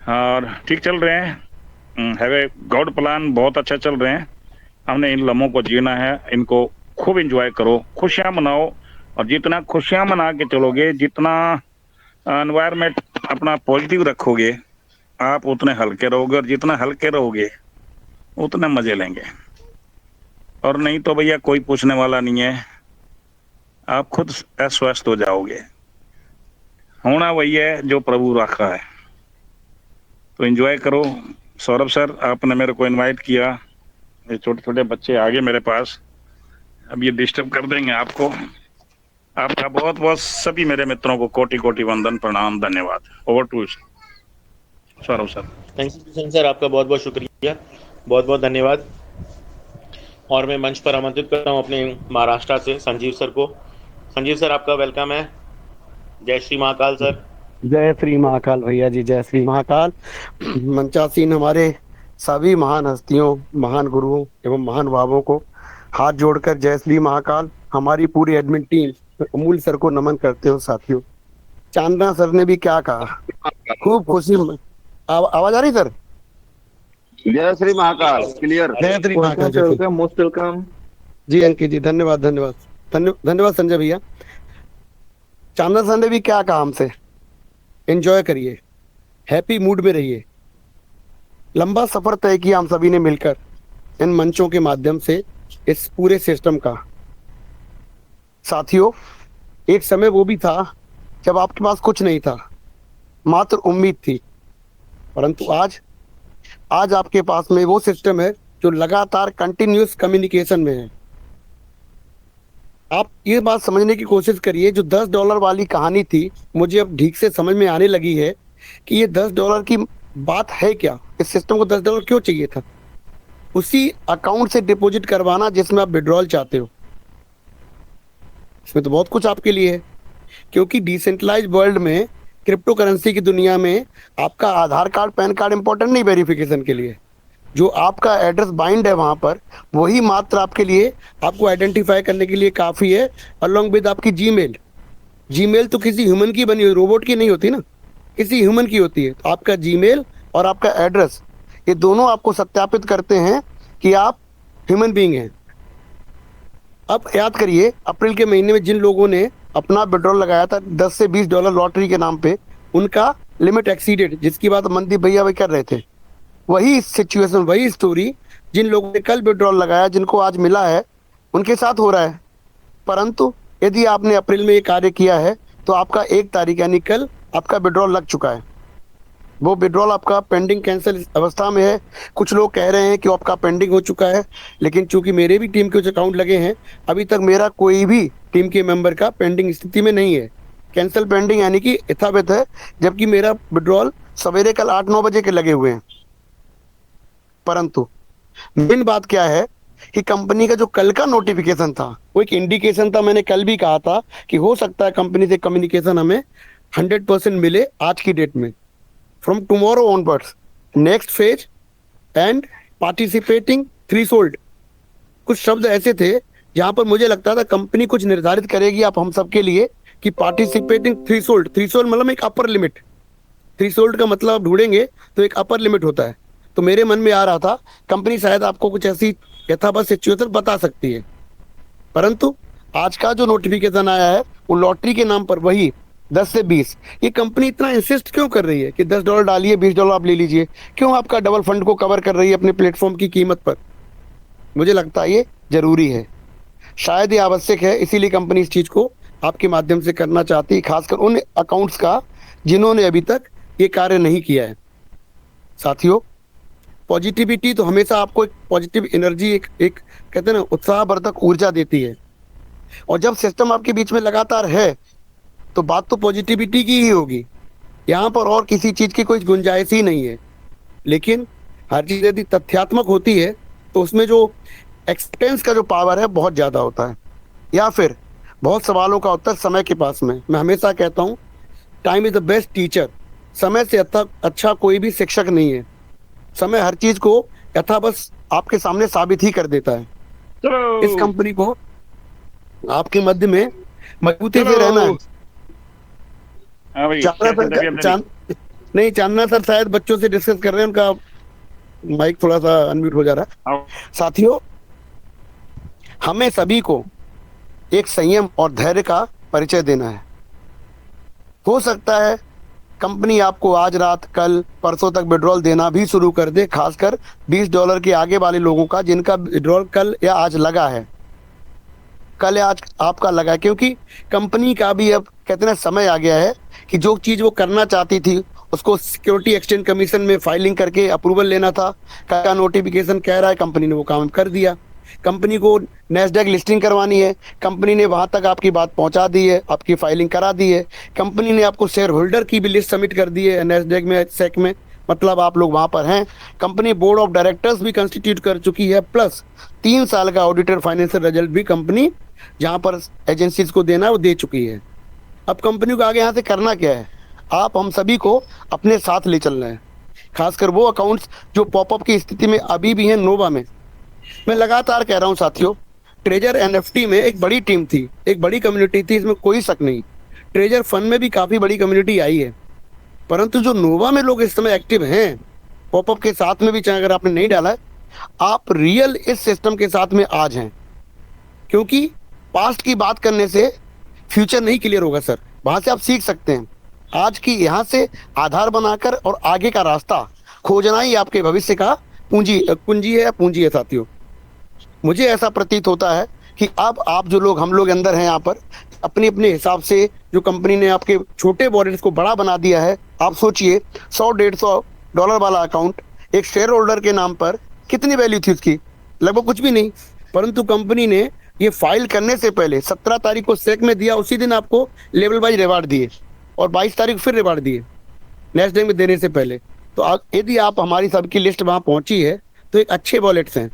और ठीक चल रहे हैं। हैव ए गॉड प्लान, बहुत अच्छा चल रहे हैं। हमने इन लम्हों को जीना है, इनको खूब एंजॉय करो, खुशियां मनाओ। और जितना खुशियां मना के चलोगे, जितना एनवायरमेंट अपना पॉजिटिव रखोगे, आप उतने हल्के रहोगे, और जितना हल्के रहोगे उतने मजे लेंगे। और नहीं तो भैया कोई पूछने वाला नहीं है, आप खुद अस्वस्थ हो जाओगे। होना वही है जो प्रभु रखा है, तो एंजॉय करो। सौरभ सर, आपने मेरे को इनवाइट किया, ये छोटे छोटे बच्चे आ गए मेरे पास, अब ये डिस्टर्ब कर देंगे आपको। आपका बहुत बहुत सभी मेरे मित्रों को कोटि कोटि वंदन, प्रणाम, धन्यवाद। Over to Saurabh sir. Thank you Kishan sir, आपका बहुत बहुत शुक्रिया, बहुत बहुत धन्यवाद। और मैं मंच पर आमंत्रित करता हूँ अपने महाराष्ट्र से संजीव सर को। संजीव सर, आपका वेलकम है। जय श्री महाकाल सर। जय श्री महाकाल भैया जी, जय श्री महाकाल। मंचासीन हमारे सभी महान हस्तियों, महान गुरुओं एवं महान भावों को हाथ जोड़कर जय श्री महाकाल। हमारी पूरी एडमिन टीम अमूल सर को नमन करते हो। साथियों, चांदना सर ने भी क्या कहा, खूब खुशी। आवाज आ रही सर? जय श्री महाकाल, क्लियर। जय श्री महाकाल, जय श्री। मोस्ट वेलकम जी अंकित जी, धन्यवाद धन्यवाद धन्यवाद संजय भैया। चांदना सर ने भी क्या कहा हमसे, एंजॉय करिए, हैप्पी मूड में रहिए। लंबा सफर तय किया हम सभी ने मिलकर इन मंचों के माध्यम से, इस पूरे सिस्टम का। साथियों, एक समय वो भी था जब आपके पास कुछ नहीं था, मात्र उम्मीद थी। परंतु आज आपके पास में वो सिस्टम है जो लगातार कंटिन्यूअस कम्युनिकेशन में है। आप ये बात समझने की कोशिश करिए, जो $10 वाली कहानी थी, मुझे अब ठीक से समझ में आने लगी है कि ये $10 की बात है क्या। इस सिस्टम को $10 क्यों चाहिए था? उसी अकाउंट से डिपॉजिट करवाना जिसमें आप विड्रॉल चाहते हो। इसमें तो बहुत कुछ आपके लिए है, क्योंकि डिसेंट्रलाइज वर्ल्ड में, क्रिप्टो करेंसी की दुनिया में, आपका आधार कार्ड पैन कार्ड इंपॉर्टेंट नहीं वेरिफिकेशन के लिए। जो आपका एड्रेस बाइंड है वहां पर, वही मात्र आपके लिए, आपको आइडेंटिफाई करने के लिए काफी है। अलोंग विद आपकी जीमेल तो किसी ह्यूमन की बनी हुई, रोबोट की नहीं होती ना, किसी ह्यूमन की होती है। तो आपका जीमेल और आपका एड्रेस, ये दोनों आपको सत्यापित करते हैं कि आप ह्यूमन बीइंग हैं। अब याद करिए, अप्रैल के महीने में जिन लोगों ने अपना विड्रॉल लगाया था $10 से $20 लॉटरी के नाम पे, उनका लिमिट एक्सीडेड, जिसकी बात मनदीप भैया भी कर रहे थे। वही सिचुएशन, वही स्टोरी जिन लोगों ने कल विड्रॉल लगाया, जिनको आज मिला है, उनके साथ हो रहा है। परंतु यदि आपने अप्रैल में ये कार्य किया है तो आपका 1 तारीख यानी कल आपका विड्रॉल लग चुका है। वो विड्रॉल आपका पेंडिंग कैंसिल अवस्था में है। कुछ लोग कह रहे हैं कि आपका पेंडिंग हो चुका है, लेकिन चूंकि मेरे भी टीम के कुछ अकाउंट लगे हैं, अभी तक मेरा कोई भी टीम के मेंबर का पेंडिंग स्थिति में नहीं है। कैंसिल पेंडिंग यानी कि यथावत है, जबकि मेरा विड्रॉल सवेरे कल 8-9 बजे के लगे हुए हैं। परंतु मेन बात क्या है कि कंपनी का जो कल का नोटिफिकेशन था, वो एक इंडिकेशन था। मैंने कल भी कहा था कि हो सकता है कंपनी से कम्युनिकेशन हमें 100% मिले आज की डेट में। From tomorrow onwards, next phase and participating threshold, कुछ शब्द ऐसे थे जहां पर मुझे लगता था कंपनी कुछ निर्धारित करेगी आप हम सबके लिए कि पार्टिसिपेटिंग थ्रेशोल्ड मतलब एक अपर लिमिट। थ्रेशोल्ड का मतलब आप ढूंढेंगे तो एक अपर लिमिट होता है। तो मेरे मन में आ रहा था कंपनी शायद आपको कुछ ऐसी यथावत सिचुएशन बता सकती है। परंतु आज का जो नोटिफिकेशन आया है वो लॉटरी के नाम पर, वही 10 से 20। ये कंपनी इतना इंसिस्ट क्यों कर रही है कि $10 डालिए, $20 आप ले लीजिए? क्यों आपका डबल फंड को कवर कर रही है अपने प्लेटफॉर्म की कीमत पर? मुझे लगता है ये जरूरी है, शायद ये आवश्यक है। इसीलिए कंपनी इस चीज को आपके माध्यम से करना चाहती है, खासकर उन अकाउंट्स का जिन्होंने अभी तक ये कार्य नहीं किया है। साथियों, पॉजिटिविटी तो हमेशा आपको एक पॉजिटिव एनर्जी, एक कहते हैं ना, उत्साहवर्धक ऊर्जा देती है। और जब सिस्टम आपके बीच में लगातार है तो बात तो पॉजिटिविटी की ही होगी। यहाँ पर और किसी चीज की कोई गुंजाइश ही नहीं है। लेकिन हर चीज यदि तथ्यात्मक होती है तो उसमें जो एक्सपेंस का जो पावर है बहुत ज्यादा होता है, या फिर बहुत सवालों का उत्तर समय के पास में। मैं हमेशा कहता हूँ, time is the best teacher. समय से अच्छा कोई भी शिक्षक नहीं है। समय हर चीज को यथावत आपके सामने साबित ही कर देता है। इस कंपनी को आपके मध्य में मजबूती से रहना है। नहीं, चांदना सर शायद बच्चों से डिस्कस कर रहे हैं, उनका माइक थोड़ा सा अनम्यूट हो जा रहा है। साथियों, हमें सभी को एक संयम और धैर्य का परिचय देना है। हो सकता है कंपनी आपको आज रात, कल, परसों तक विड्रॉल देना भी शुरू कर दे, खासकर $20 के आगे वाले लोगों का, जिनका विड्रॉल कल या आज लगा है, कल या आज आपका लगा है। क्योंकि कंपनी का भी अब कहते हैं समय आ गया है कि जो चीज़ वो करना चाहती थी उसको सिक्योरिटी एक्सचेंज कमीशन में फाइलिंग करके अप्रूवल लेना था, का नोटिफिकेशन कह रहा है, कंपनी ने वो काम कर दिया। कंपनी को नैस्डैक लिस्टिंग करवानी है, कंपनी ने वहां तक आपकी बात पहुंचा दी है, आपकी फाइलिंग करा दी है। कंपनी ने आपको शेयर होल्डर की भी लिस्ट सबमिट कर दी है नैस्डैक में, सेक में, मतलब आप लोग वहां पर हैं। कंपनी बोर्ड ऑफ डायरेक्टर्स भी कंस्टिट्यूट कर चुकी है, प्लस 3 साल का ऑडिटेड फाइनेंशियल रिजल्ट भी कंपनी जहां पर एजेंसीज को देना है वो दे चुकी है। अब कंपनी को आगे यहाँ से करना क्या है, आप हम सभी को अपने साथ ले चलना है। खासकर वो अकाउंट्स जो पॉपअप की स्थिति में अभी भी हैं नोवा में। मैं लगातार कह रहा हूं साथियों, ट्रेजर एनएफटी में एक बड़ी टीम थी, एक बड़ी कम्युनिटी थी, इसमें कोई शक नहीं। ट्रेजर फंड में भी काफी बड़ी कम्युनिटी आई है, परंतु जो नोवा में लोग इस समय एक्टिव हैं, पॉपअप के साथ में भी, चाहे अगर आपने नहीं डाला है, आप रियल इस सिस्टम के साथ में आज हैं। क्योंकि पास्ट की बात करने से फ्यूचर नहीं क्लियर होगा सर, वहां से आप सीख सकते हैं। आज की यहाँ से आधार बनाकर और आगे का रास्ता खोजना ही आपके भविष्य का पूंजी है साथियों। मुझे ऐसा प्रतीत होता है कि अब आप जो लोग, हम लोग अंदर हैं यहाँ पर, अपने अपने हिसाब से जो कंपनी ने आपके छोटे वॉलेट्स को बड़ा बना दिया है। आप सोचिए, $100-150 वाला अकाउंट एक शेयर होल्डर के नाम पर कितनी वैल्यू थी उसकी, लगभग कुछ भी नहीं। परंतु कंपनी ने ये फाइल करने से पहले 17 तारीख को सेक में दिया, उसी दिन आपको लेवल वाइज रिवार्ड दिए, और 22 तारीख फिर रिवार्ड दिए नेक्स्ट डे में देने से पहले। तो यदि आप, हमारी सबकी लिस्ट वहां पहुंची है, तो एक अच्छे वॉलेट्स हैं।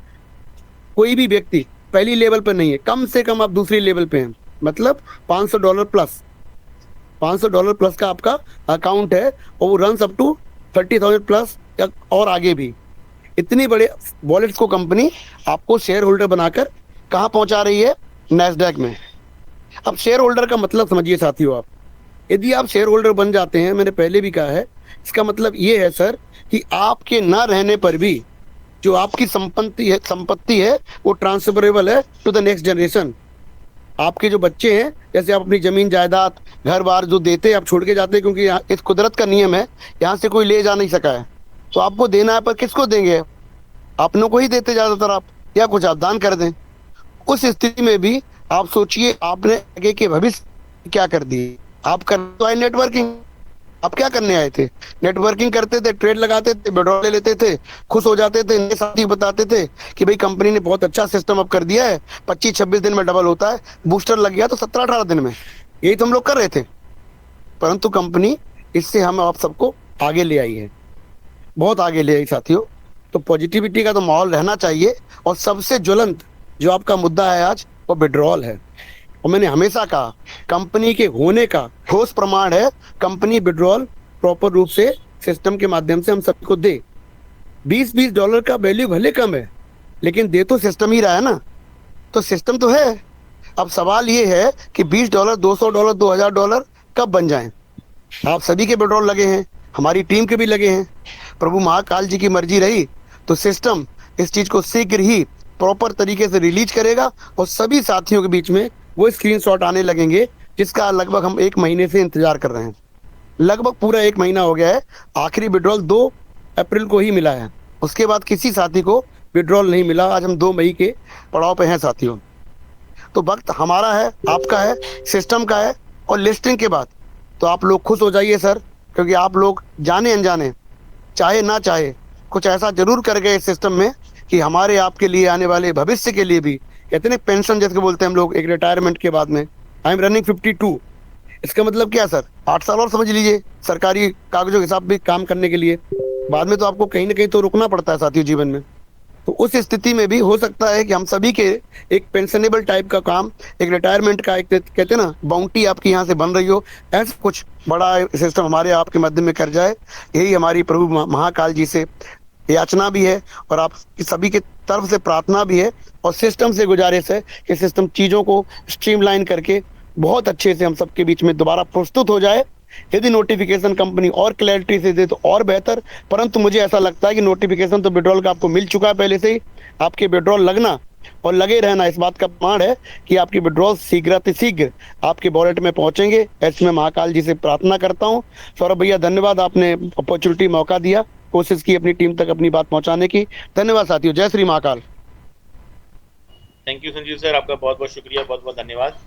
कोई भी व्यक्ति पहली लेवल पर नहीं है, कम से कम आप दूसरी लेवल पे हैं, मतलब $500 प्लस, $500 प्लस का आपका अकाउंट है, और वो रन अप टू 30,000 प्लस या और आगे भी। इतनी बड़े वॉलेट्स को कंपनी आपको शेयर होल्डर बनाकर कहाँ पहुंचा रही है, नैस्डैक में। अब शेयर होल्डर का मतलब समझिए साथियों, आप यदि आप शेयर होल्डर बन जाते हैं, मैंने पहले भी कहा है, इसका मतलब ये है सर कि आपके ना रहने पर भी जो आपकी संपत्ति है वो ट्रांसफरेबल है टू द नेक्स्ट जनरेशन। आपके जो बच्चे हैं, जैसे आप अपनी जमीन जायदाद घर बार जो देते हैं, आप छोड़ के जाते हैं, क्योंकि यहाँ इस कुदरत का नियम है, यहाँ से कोई ले जा नहीं सका है, तो आपको देना है, पर किसको देंगे, अपनों को ही देते ज्यादातर आप, या कुछ आप दान कर दें। उस स्थिति में भी आप सोचिए, आपने आगे के भविष्य क्या कर दिए। आप कर तो आए नेटवर्किंग, आप क्या करने आए थे, नेटवर्किंग करते थे, ट्रेड लगाते थे, विड्रॉल ले लेते थे, खुश हो जाते थे, नए साथी बताते थे कि भाई कंपनी ने बहुत अच्छा सिस्टम अब कर दिया है, 25-26 दिन में डबल होता है, बूस्टर लग गया तो 17-18 दिन में। यही तो हम लोग कर रहे थे, परंतु कंपनी इससे हम आप सबको आगे ले आई है, बहुत आगे ले आई साथियों। तो पॉजिटिविटी का तो माहौल रहना चाहिए, और सबसे ज्वलंत जो आपका मुद्दा है आज, वो विड्रॉल है। और मैंने हमेशा कहा, कंपनी के होने का ठोस प्रमाण है कंपनी विड्रॉल प्रॉपर रूप से सिस्टम के माध्यम से हम सबको दे। $20 का वैल्यू भले कम है, लेकिन दे तो सिस्टम ही रहा है ना, तो सिस्टम तो है। अब सवाल ये है कि $20, $200, $2,000 कब बन जाएं। आप सभी के विड्रॉल लगे हैं, हमारी टीम के भी लगे हैं। प्रभु महाकाल जी की मर्जी रही तो सिस्टम इस चीज को शीघ्र ही प्रॉपर तरीके से रिलीज करेगा, और सभी साथियों के बीच में वो स्क्रीनशॉट आने लगेंगे, जिसका लगभग हम 1 महीने से इंतजार कर रहे हैं। लगभग पूरा 1 महीना हो गया है। आखिरी विड्रॉल 2 अप्रैल को ही मिला है, उसके बाद किसी साथी को विड्रॉल नहीं मिला। आज हम 2 मई के पड़ाव पे हैं साथियों। तो वक्त हमारा है, आपका है, सिस्टम का है। और लिस्टिंग के बाद तो आप लोग खुश हो जाइए सर, क्योंकि आप लोग जाने अनजाने, चाहे ना चाहे, कुछ ऐसा जरूर कर गए इस सिस्टम में कि हमारे आपके लिए आने वाले भविष्य के लिए भी, कहते हैं पेंशन जैसे बोलते हैं हम लोग, एक रिटायरमेंट के बाद में, आई एम रनिंग 52। इसका मतलब क्या सर, 8 साल और समझ लीजिए सरकारी कागजों के हिसाब भी काम करने के लिए। बाद में तो आपको कहीं ना कहीं तो रुकना पड़ता है साथियों जीवन में। तो उस स्थिति में भी हो सकता है कि हम सभी के एक पेंशनेबल टाइप का काम, एक रिटायरमेंट का, एक कहते हैं ना बाउंटी आपकी यहाँ से बन रही हो, ऐसा कुछ बड़ा सिस्टम हमारे आपके माध्यम में कर जाए। यही हमारी प्रभु महाकाल जी से याचना भी है, और आप सभी के तरफ से प्रार्थना भी है, और सिस्टम से गुजारिश है कि सिस्टम चीज़ों को स्ट्रीमलाइन करके बहुत अच्छे से हम सबके बीच में दोबारा प्रस्तुत हो जाए, यदि नोटिफिकेशन कंपनी और क्लैरिटी से दे तो और बेहतर, परंतु मुझे ऐसा लगता है कि नोटिफिकेशन तो विड्रॉल का आपको मिल चुका है पहले से ही। आपके विड्रॉल लगना और लगे रहना इस बात का प्रमाण है कि आपकी विड्रॉल शीघ्र आपके वॉलेट में पहुंचेंगे। ऐसे में महाकाल जी से प्रार्थना करता हूं। सौरभ भैया धन्यवाद, आपने अपॉर्चुनिटी मौका दिया, कोशिश की अपनी टीम तक अपनी बात पहुंचाने की। धन्यवाद साथियों, जय Shri Mahakal. Thank you Sanjeev sir, आपका बहुत बहुत शुक्रिया, बहुत बहुत धन्यवाद।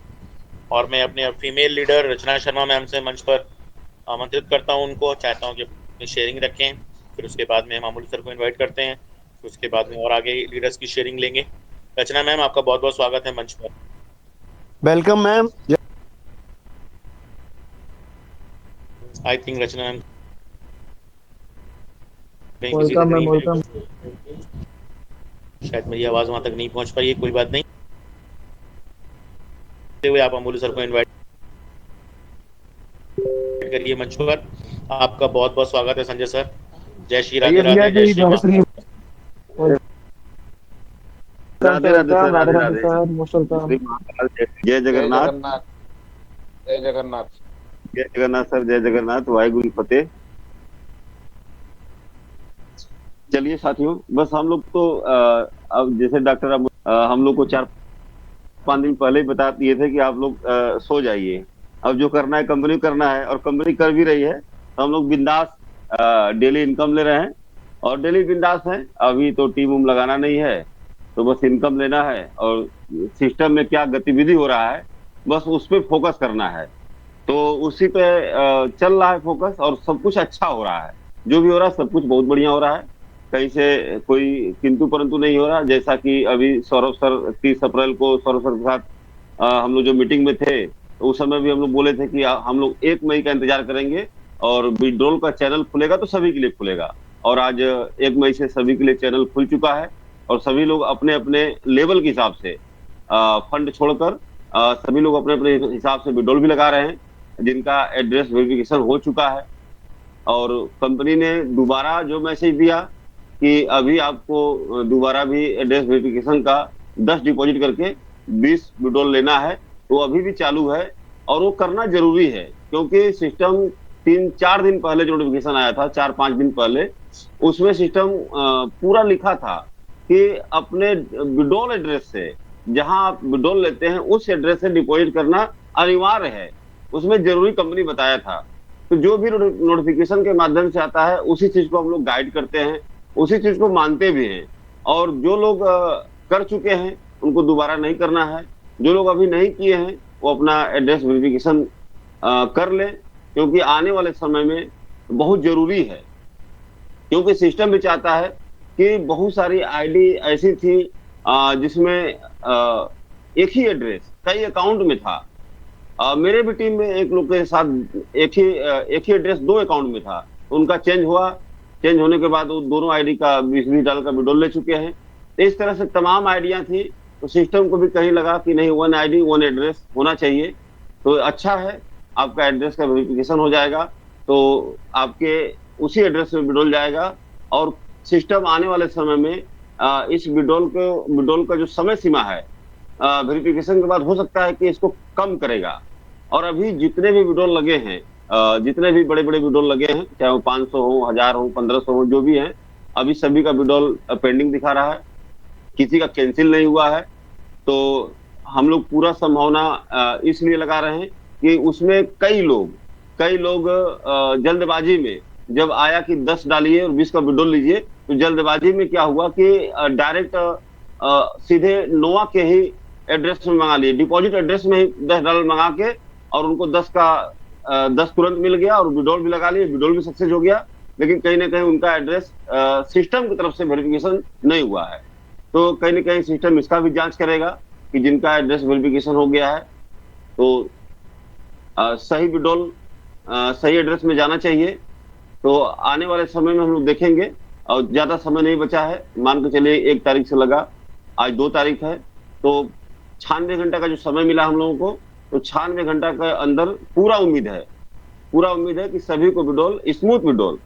और मैं अपने फीमेल लीडर रचना शर्मा मैम से मंच पर आमंत्रित करता हूं, उनको चाहता हूं कि अपनी शेयरिंग रखें, फिर उसके बाद में मामूली सर को इनवाइट करते हैं, फिर उसके बाद में और आगे लीडर्स की शेयरिंग लेंगे। रचना मैम, आपका बहुत बहुत स्वागत है मंच पर। Welcome ma'am. I think Rachna ma'am welcome. शायद मेरी आवाज वहां तक नहीं पहुंच पाई है, कोई बात नहीं। हुए आप अमूल्य सर को इनवाइट करिए मंच पर। आपका बहुत बहुत स्वागत है संजय सर। जय श्री राधे राधे, जय Shri Ram. Radhe Radhe sir, Radhe Radhe. Sir, most welcome. Shri Mahakal, जय जगन्नाथ। जय जगन्नाथ। जय जगन्नाथ सर, जय जगन्नाथ। वाहिगुरु फतेह। चलिए साथियों, बस हम लोग तो अब जैसे डॉक्टर हम लोग को 4-5 दिन पहले ही बता दिए थे कि आप लोग सो जाइए। अब जो करना है कंपनी करना है, और कंपनी कर भी रही है। तो हम लोग बिंदास डेली इनकम ले रहे हैं और डेली बिंदास हैं। अभी तो टीम उम लगाना नहीं है, तो बस इनकम लेना है और सिस्टम में क्या गतिविधि हो रहा है बस उस पर फोकस करना है। तो उसी पे चल रहा है फोकस, और सब कुछ अच्छा हो रहा है। जो भी हो रहा है सब कुछ बहुत बढ़िया हो रहा है। कहीं से कोई किंतु परंतु नहीं हो रहा। जैसा कि अभी सौरभ सर 30 अप्रैल को सौरभ सर के साथ हम लोग जो मीटिंग में थे, तो उस समय भी हम लोग बोले थे कि हम लोग 1 मई का इंतजार करेंगे और विड्रॉल का चैनल खुलेगा तो सभी के लिए खुलेगा। और आज 1 मई से सभी के लिए चैनल खुल चुका है और सभी लोग अपने अपने लेवल के हिसाब से फंड छोड़कर सभी लोग अपने अपने हिसाब से विड्रॉल भी लगा रहे हैं, जिनका एड्रेस वेरिफिकेशन हो चुका है। और कंपनी ने दोबारा जो मैसेज दिया कि अभी आपको दोबारा भी एड्रेस वेरिफिकेशन का 10 डिपॉजिट करके 20 विड्रॉल लेना है, तो अभी भी चालू है और वो करना जरूरी है। क्योंकि सिस्टम 3-4 दिन पहले जो नोटिफिकेशन आया था, 4-5 दिन पहले, उसमें सिस्टम पूरा लिखा था कि अपने विड्रॉल एड्रेस से, जहां आप विड्रॉल लेते हैं उस एड्रेस से डिपॉजिट करना अनिवार्य है। उसमें जरूरी कंपनी बताया था। तो जो भी नोटिफिकेशन के माध्यम से आता है उसी चीज को हम लोग गाइड करते हैं, उसी चीज को मानते भी हैं। और जो लोग कर चुके हैं उनको दोबारा नहीं करना है। जो लोग अभी नहीं किए हैं वो अपना एड्रेस वेरिफिकेशन कर ले, क्योंकि आने वाले समय में बहुत जरूरी है। क्योंकि सिस्टम भी चाहता है कि बहुत सारी आईडी ऐसी थी जिसमें एक ही एड्रेस कई अकाउंट में था। मेरे भी टीम में एक लोग के साथ एक ही एड्रेस 2 अकाउंट में था। उनका चेंज हुआ, चेंज होने के बाद वो दोनों आईडी का 20-20 डॉलर का विड्रॉल ले चुके हैं। इस तरह से तमाम आइडिया थी, तो सिस्टम को भी कहीं लगा कि नहीं, 1 आईडी 1 एड्रेस होना चाहिए। तो अच्छा है, आपका एड्रेस का वेरिफिकेशन हो जाएगा तो आपके उसी एड्रेस में विड्रॉल जाएगा। और सिस्टम आने वाले समय में इस विड्रॉल का जो समय सीमा है वेरिफिकेशन के बाद हो सकता है कि इसको कम करेगा। और अभी जितने भी विड्रॉल लगे हैं, जितने भी बड़े बड़े विड्रॉल लगे हैं, चाहे वो 500 हो, 1000 हो, 1500 हो, जो भी हैं, अभी सभी का विड्रॉल पेंडिंग दिखा रहा है, किसी का कैंसिल नहीं हुआ है। तो हम लोग पूरा संभावना इसलिए लगा रहे हैं कि उसमें कई लोग जल्दबाजी में जब आया कि 10 डालिए और 20 का विड्रॉल लीजिए, तो जल्दबाजी में क्या हुआ कि डायरेक्ट सीधे नोवा के ही एड्रेस में मंगा लिए, डिपॉजिट एड्रेस में ही $10 मंगा के, और उनको 10 तुरंत मिल गया और विड्रॉल भी लगा लिए, विड्रॉल भी सक्सेस हो गया। लेकिन कहीं ना कहीं उनका एड्रेस सिस्टम की तरफ से वेरिफिकेशन नहीं हुआ है। तो कहीं ना कहीं सिस्टम इसका भी जांच करेगा कि जिनका एड्रेस वेरिफिकेशन हो गया है तो सही विड्रॉल सही एड्रेस में जाना चाहिए। तो आने वाले समय में हम लोग देखेंगे, और ज्यादा समय नहीं बचा है। मान के चलिए 1 तारीख से लगा, आज 2 तारीख है, तो 96 घंटा का जो समय मिला हम लोगों को, तो 96 घंटा के अंदर पूरा उम्मीद है कि सभी को विड्रॉल, स्मूथ विड्रॉल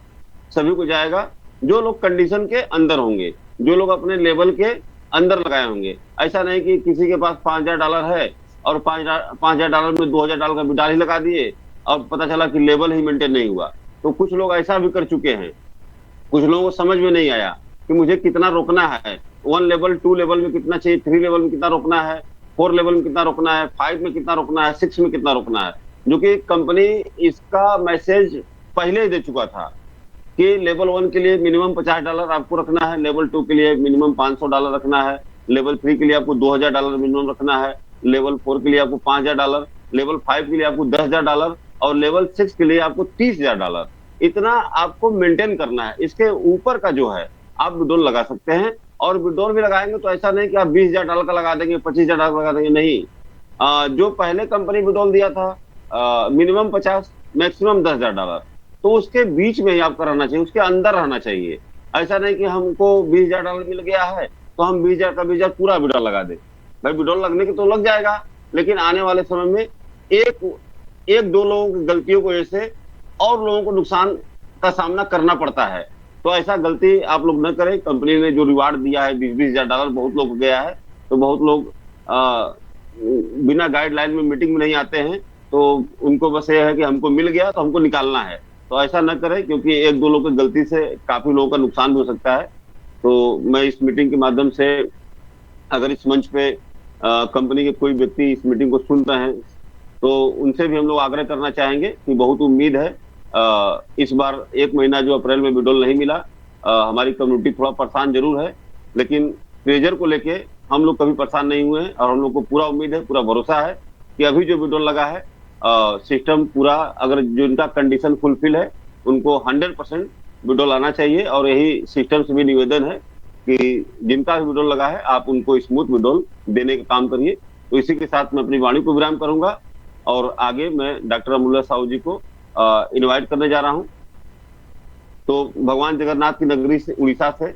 सभी को जाएगा। जो लोग कंडीशन के अंदर होंगे, जो लोग अपने लेवल के अंदर लगाए होंगे। ऐसा नहीं कि किसी के पास $5000 है और $5000 में $2000 का विड्रॉल ही लगा दिए और पता चला कि लेवल ही मेंटेन नहीं हुआ। तो कुछ लोग ऐसा भी कर चुके हैं, कुछ लोगों को समझ में नहीं आया कि मुझे कितना रोकना है, 1 लेवल 2 लेवल में कितना चाहिए, 3 लेवल में कितना रोकना है, 4 लेवल में कितना रोकना है, 5 में कितना रोकना है, 6 में कितना रोकना है, जो कि कंपनी इसका मैसेज पहले ही दे चुका था कि लेवल 1 के लिए मिनिमम $50 आपको रखना है, लेवल 2 के लिए मिनिमम $500 रखना है, लेवल 3 के लिए आपको $2000 मिनिमम रखना है, लेवल 4 के लिए आपको $5000, लेवल 5 के लिए आपको $10,000 और लेवल 6 के लिए आपको $30,000। इतना आपको मेंटेन करना है। इसके ऊपर का जो है आप विड्रॉल लगा सकते हैं, और विड्रॉल भी लगाएंगे तो ऐसा नहीं कि आप $20,000 का लगा देंगे, $25,000 लगा देंगे, नहीं। जो पहले कंपनी विड्रॉल दिया था मिनिमम 50, मैक्सिमम $10,000, तो उसके बीच में ही आपका रहना चाहिए, उसके अंदर रहना चाहिए। ऐसा नहीं कि हमको $20,000 मिल गया है तो हम 20,000 का 20,000 पूरा विड्रॉल लगा दें। भाई विड्रॉल लगने की तो लग जाएगा, लेकिन आने वाले समय में एक एक दो लोगों की गलतियों की वजह से और लोगों को नुकसान का सामना करना पड़ता है। तो ऐसा गलती आप लोग न करें। कंपनी ने जो रिवार्ड दिया है $20,000 बहुत लोग को गया है, तो बहुत लोग बिना गाइडलाइन में मीटिंग में नहीं आते हैं, तो उनको बस ये है कि हमको मिल गया तो हमको निकालना है। तो ऐसा न करें, क्योंकि एक दो लोगों की गलती से काफी लोगों का नुकसान भी हो सकता है। तो मैं इस मीटिंग के माध्यम से, अगर इस मंच पे कंपनी के कोई व्यक्ति इस मीटिंग को सुन रहे हैं, तो उनसे भी हम लोग आग्रह करना चाहेंगे कि बहुत उम्मीद है इस बार 1 महीना जो अप्रैल में विड्रॉल नहीं मिला, हमारी कम्युनिटी थोड़ा परेशान जरूर है, लेकिन ट्रेजर को लेके हम लोग कभी परेशान नहीं हुए हैं, और हम लोग को पूरा उम्मीद है, पूरा भरोसा है कि अभी जो विड्रॉल लगा है सिस्टम पूरा, अगर जिनका कंडीशन फुलफिल है उनको 100% विड्रॉल आना चाहिए। और यही सिस्टम से भी निवेदन है कि जिनका भी विड्रॉल लगा है आप उनको स्मूथ विड्रॉल देने का काम करिए। तो इसी के साथ मैं अपनी वाणी को विराम करूंगा, और आगे मैं डॉक्टर अमूल्य साहू जी को इनवाइट करने जा रहा हूं। तो भगवान जगन्नाथ की नगरी से, उड़ीसा से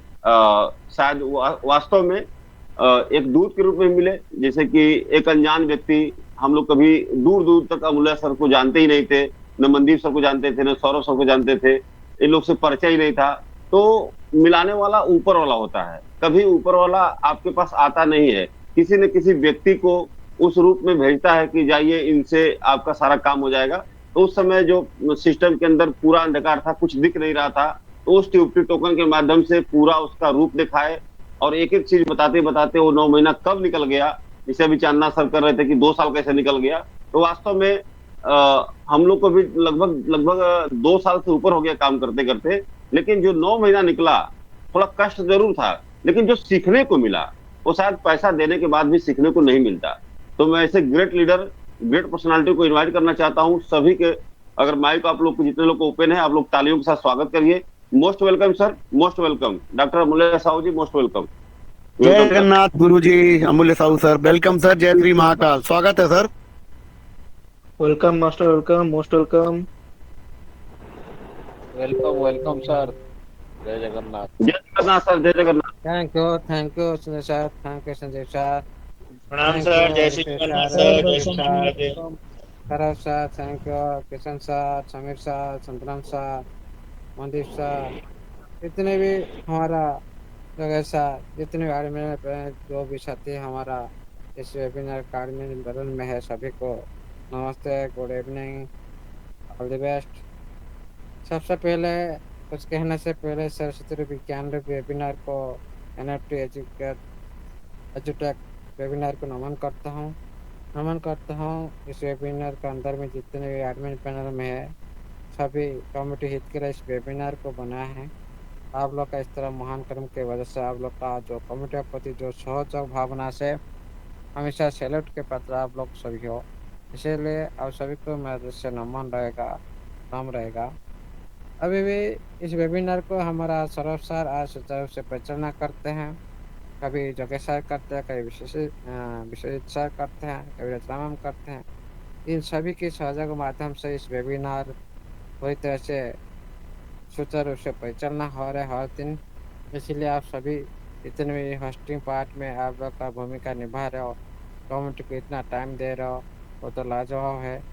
शायद वास्तव में एक दूत के रूप में मिले, जैसे कि एक अनजान व्यक्ति, हम लोग कभी दूर दूर तक अमूल्य सर को जानते ही नहीं थे, न मनदीप सर को जानते थे, न सौरभ सर को जानते थे, इन लोग से परिचय ही नहीं था। तो मिलाने वाला ऊपर वाला होता है, कभी ऊपर वाला आपके पास आता नहीं है, किसी न किसी व्यक्ति को उस रूप में भेजता है कि जाइए इनसे आपका सारा काम हो जाएगा। तो उस समय जो सिस्टम के अंदर पूरा अंधकार था, कुछ दिख नहीं रहा था, तो उस ट्यूबटी टोकन के माध्यम से पूरा उसका रूप दिखाए, और एक एक चीज बताते बताते वो 9 महीना कब निकल गया, जिसे अभी चांदना सर कर रहे थे कि 2 साल कैसे निकल गया। तो वास्तव में हम लोग को भी लगभग लगभग 2 साल से ऊपर हो गया काम करते करते, लेकिन जो 9 महीना निकला, थोड़ा कष्ट जरूर था, लेकिन जो सीखने को मिला वो शायद पैसा देने के बाद भी सीखने को नहीं मिलता। तो मैं ऐसे ग्रेट लीडर, ग्रेट पर्सनालिटी को इनवाइट करना चाहता हूँ सभी के। अगर माइक आप लोग को, जितने लोग को ओपन है, आप लोग तालियों के साथ स्वागत करिए। Most welcome sir, most welcome doctor अमूल्य साहू जी, मोस्ट वेलकम। जय जगन्नाथ गुरु जी, अमूल्य साहू सर, वेलकम सर, जय श्री महाकाल, स्वागत है sir. Welcome master, welcome, most welcome. Welcome welcome sir. जय जगन्नाथ। जय जगन्नाथ सर, जय Jagannath. Thank you Sanjay sir, thank you Sanjay sir. प्रणाम सर, जय श्री जगन्नाथ सर, जय Shri welcome. Saurabh sir, thank you. Kishan sir, Sameer sir, Santram sir, Mandeep sir, जितने भी हमारा जगह सर, जितने भी एडमिन जो भी साथी हमारा इस वेबिनार का एडमिन बदल में है, सभी को नमस्ते, good evening, all the best. सबसे पहले कुछ कहने से पहले सरस्वती विज्ञान वेबिनार को NFT एजुटेक वेबिनार को नमन करता हूँ। इस वेबिनार के अंदर में जितने भी एडमिन पैनल में है, सभी कम्युनिटी हित के लिए इस वेबिनार को बनाया है। आप लोग का इस तरह महान कर्म की वजह से आप लोग का जो कम्युनिटी के प्रति जो सहयोग भावना से हमेशा सैल्यूट के पात्र आप लोग सभी हो, इसीलिए आप सभी को मेरे से नमन रहेगा, नाम रहेगा। अभी भी इस वेबिनार को हमारा सौरभ सर आज सुचारू से परिचालना करते हैं, कभी जगह सर करते हैं, कभी विश्वजीत सर करते हैं, कभी रचनाम करते हैं। इन सभी के सहयोग के माध्यम से इस वेबिनार पूरी तरह से सुचारू रूप से परिचालना हो रहा है हर दिन। इसलिए आप सभी इतने भी होस्टिंग पार्ट में आप लोग का भूमिका निभा रहे हो, कम्युनिटी को इतना टाइम दे रहे हो, वो तो लाजवाब है।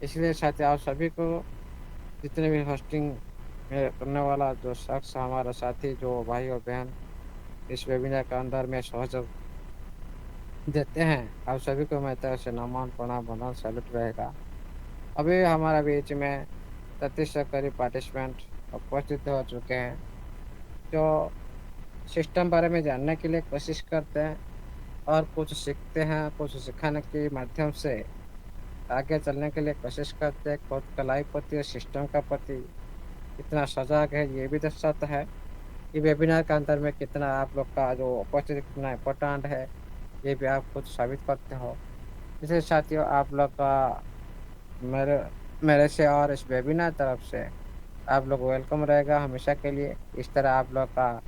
इसलिए साथ ही आप सभी को, जितने भी होस्टिंग करने वाला जो शख्स, हमारा साथी, जो भाई और बहन इस वेबिनार के अंदर में सहयोग देते हैं, आप सभी को मैं तरह से नमन प्रणाम बना सैल्यूट रहेगा। अभी हमारा बीच में 33 से करीब पार्टिसिपेंट उपस्थित हो चुके हैं, जो सिस्टम बारे में जानने के लिए कोशिश करते हैं और कुछ सीखते हैं, कुछ सिखाने के माध्यम से आगे चलने के लिए कोशिश करते हैं। खुद कलाई प्रति और सिस्टम का प्रति कितना सजग है, ये भी दर्शाता है। ये वेबिनार के अंदर में कितना आप लोग का जो उपस्थिति कितना इम्पोर्टेंट है, ये भी आप खुद साबित करते हो। इसलिए साथियों, आप लोग का मेरे मेरे से और इस वेबिनार तरफ से आप लोग वेलकम रहेगा हमेशा के लिए। इस तरह आप लोग का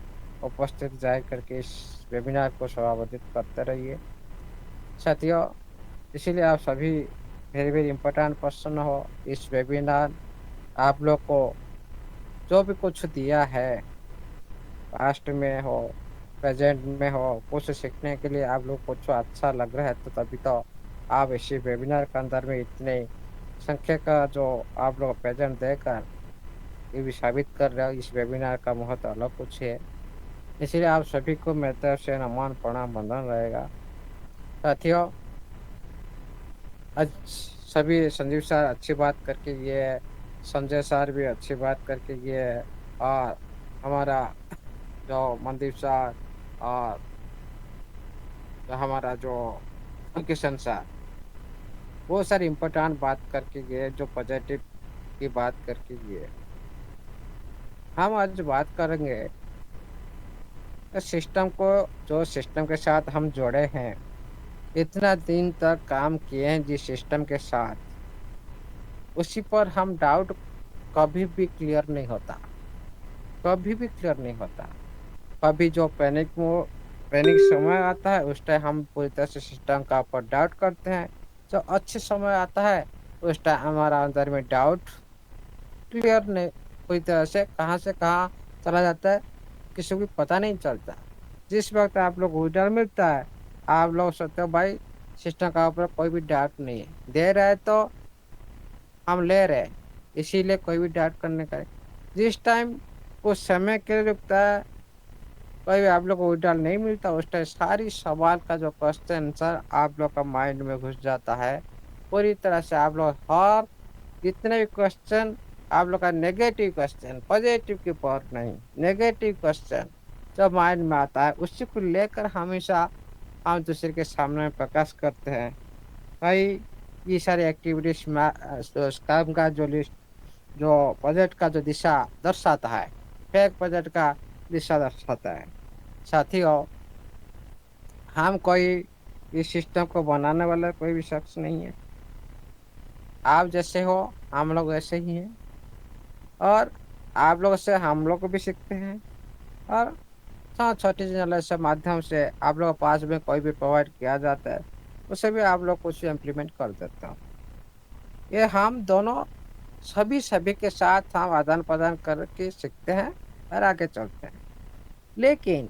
उपस्थिति जाहिर करके इस वेबिनार को शोभावर्धित करते रहिए साथियों। इसीलिए आप सभी वेरी वेरी इंपॉर्टेंट पर्सन हो। इस वेबिनार आप लोग को जो भी कुछ दिया है, पास्ट में हो, प्रेजेंट में हो, कुछ सीखने के लिए आप लोग को कुछ अच्छा लग रहा है, तो तभी तो आप इसी वेबिनार के अंदर में इतने संख्या का जो आप लोग प्रेजेंट देकर ये भी साबित कर रहे हो। इस वेबिनार का महत्व अलग कुछ है। इसलिए आप सभी को मेरी तरफ से नमन प्रणाम बंधन रहेगा साथियों। आज सभी संजीव सर अच्छी बात करके गए, संजय सर भी अच्छी बात करके गए, और हमारा जो मनदीप सर और जो हमारा जो किशन सर, वो सर इम्पोर्टेंट बात करके गए, जो पॉजिटिव की बात करके गए। हम आज बात करेंगे सिस्टम को, जो सिस्टम के साथ हम जुड़े हैं, इतना दिन तक काम किए हैं जिस सिस्टम के साथ, उसी पर हम डाउट कभी भी क्लियर नहीं होता, कभी भी क्लियर नहीं होता। कभी जो पैनिक समय आता है, उस टाइम हम पूरी तरह से सिस्टम का ऊपर डाउट करते हैं। जो अच्छे समय आता है, उस टाइम हमारा अंदर में डाउट क्लियर नहीं, पूरी तरह से कहाँ चला जाता है, किसी को भी पता नहीं चलता। जिस वक्त आप लोग को रिजल्ट मिलता है, आप लोग सोचते हो भाई सिस्टम का ऊपर कोई भी डाउट नहीं है, दे रहा है तो हम ले रहे हैं, इसीलिए कोई भी डाउट करने का। जिस टाइम कुछ समय के लिए रुकता है, कोई भी आप लोग को रिजल्ट नहीं मिलता, उस टाइम सारी सवाल का जो क्वेश्चन आंसर आप लोग का माइंड में घुस जाता है। पूरी तरह से आप लोग हर जितने भी क्वेश्चन आप लोग का नेगेटिव क्वेश्चन, पॉजिटिव के पावर नहीं, नेगेटिव क्वेश्चन जो माइंड में आता है, उसी को लेकर हमेशा हम दूसरे के सामने प्रकाश करते हैं। भाई ये सारी एक्टिविटीज में काम का जो लिस्ट, जो बजट का जो दिशा दर्शाता है, फेक बजट का दिशा दर्शाता है साथियों। हम कोई इस सिस्टम को बनाने वाला कोई भी शख्स नहीं है। आप जैसे हो, हम लोग ऐसे ही हैं, और आप लोग से हम लोग को भी सीखते हैं, और छोटी नॉलेज से माध्यम से आप लोग के पास में कोई भी प्रोवाइड किया जाता है, उसे भी आप लोग कुछ इम्प्लीमेंट कर देते हो। ये हम दोनों सभी के साथ हम आदान प्रदान करके सीखते हैं और आगे चलते हैं। लेकिन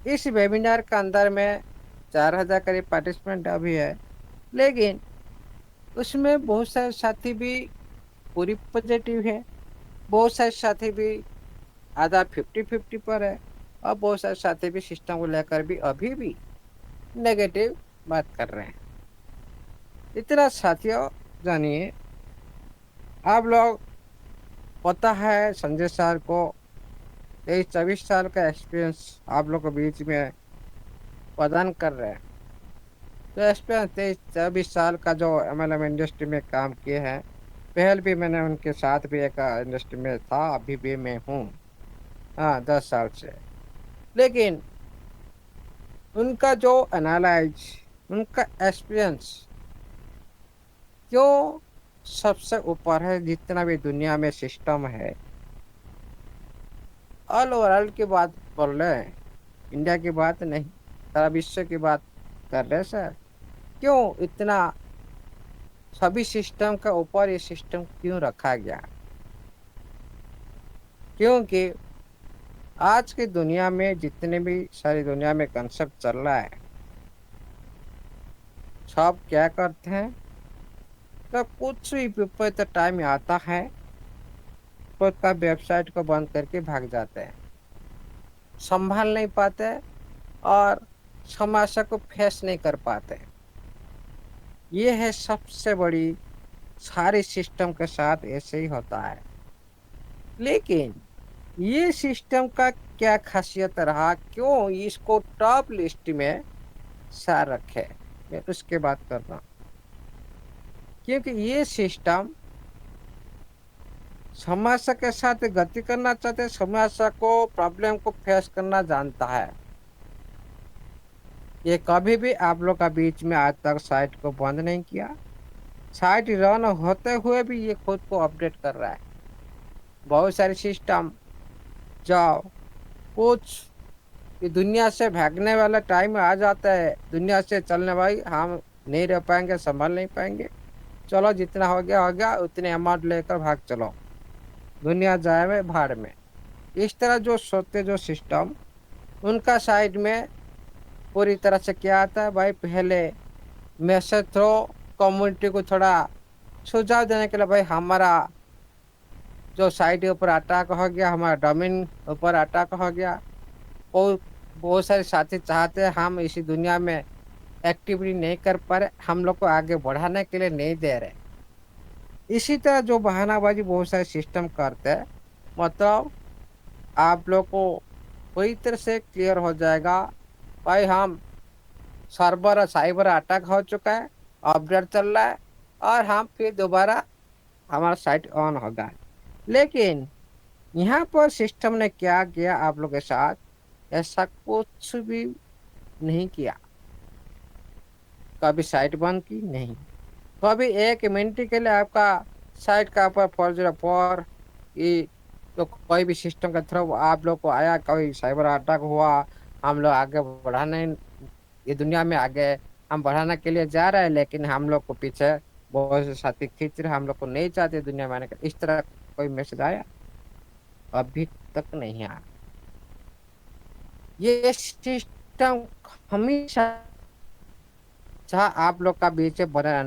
इस वेबिनार के अंदर में 4000 करीब पार्टिसिपेंट अभी है, लेकिन उसमें बहुत सारे साथी भी पूरी पॉजिटिव है, बहुत सारे साथी भी आधा 50-50 पर है, और बहुत सारे साथी भी सिस्टम को लेकर भी अभी भी नेगेटिव बात कर रहे हैं। इतना साथियों जानिए, आप लोग पता है संजय सर को 23-24 साल का एक्सपीरियंस आप लोग के बीच में प्रदान कर रहे हैं। तो एक्सपीरियंस 23-24 साल का जो MLM इंडस्ट्री में काम किए हैं, पहले भी मैंने उनके साथ भी एक इंडस्ट्री में था, अभी भी मैं हूँ, हाँ 10 साल से। लेकिन उनका जो एनालाइज, उनका एक्सपीरियंस क्यों सबसे ऊपर है। जितना भी दुनिया में सिस्टम है, ऑल वर्ल्ड की बात बोल रहे हैं, इंडिया की बात नहीं, सारा विश्व की बात कर रहे हैं सर। क्यों इतना सभी सिस्टम का ऊपर ये सिस्टम क्यों रखा गया? क्योंकि आज की दुनिया में जितने भी सारी दुनिया में कंसेप्ट चल रहा है, सब क्या करते हैं, तो कुछ भी विपरीत टाइम आता है, खुद का वेबसाइट को बंद करके भाग जाते हैं, संभाल नहीं पाते और समस्या को फेस नहीं कर पाते। ये है सबसे बड़ी सारे सिस्टम के साथ ऐसे ही होता है। लेकिन ये सिस्टम का क्या खासियत रहा, क्यों इसको टॉप लिस्ट में सार रखे, मैं उसके बात कर रहा हूँ। क्योंकि ये सिस्टम समस्या के साथ गति करना चाहते, समस्या को, प्रॉब्लम को फेस करना जानता है। ये कभी भी आप लोग का बीच में आज तक साइट को बंद नहीं किया। साइट रन होते हुए भी ये खुद को अपडेट कर रहा है। बहुत सारे सिस्टम जाओ कुछ ये दुनिया से भागने वाला टाइम आ जाता है, दुनिया से चलने भाई हम नहीं रह पाएंगे, संभाल नहीं पाएंगे, चलो जितना हो गया उतने अमाउंट लेकर भाग चलो, दुनिया जाए में भाड़ में। इस तरह जो सोचते जो सिस्टम, उनका साइड में पूरी तरह से क्या आता है भाई, पहले मैसेज थ्रो कम्युनिटी को थोड़ा सुझाव देने के लिए, भाई हमारा जो साइट के ऊपर अटैक हो गया, हमारा डोमेन ऊपर अटैक हो गया, और बहुत सारे साथी चाहते हैं हम इसी दुनिया में एक्टिविटी नहीं कर पा रहे, हम लोग को आगे बढ़ाने के लिए नहीं दे रहे। इसी तरह जो बहानाबाजी बहुत सारे सिस्टम करते हैं, मतलब आप लोग को पूरी तरह से क्लियर हो जाएगा भाई हम सर्वर साइबर अटैक हो चुका है, अपडेट चल रहा है, और हम फिर दोबारा हमारा साइट ऑन होगा। लेकिन यहाँ पर सिस्टम ने क्या किया आप लोग के साथ, ऐसा कुछ भी नहीं किया। कभी साइट बंद की नहीं, कभी एक मिनट के लिए आपका साइट का ऊपर 404 ये तो कोई भी सिस्टम का थ्रू आप लोग को आया, कोई साइबर अटैक हुआ, हम लोग आगे बढ़ाने, ये दुनिया में आगे हम बढ़ाने के लिए जा रहे हैं, लेकिन हम लोग को पीछे बहुत से साथी खींच रहे, हम लोग को नहीं चाहते दुनिया में आने का, इस तरह कोई मैसेज आया? अभी तक नहीं आया। ये सिस्टम हमेशा आप लोग का बीच बना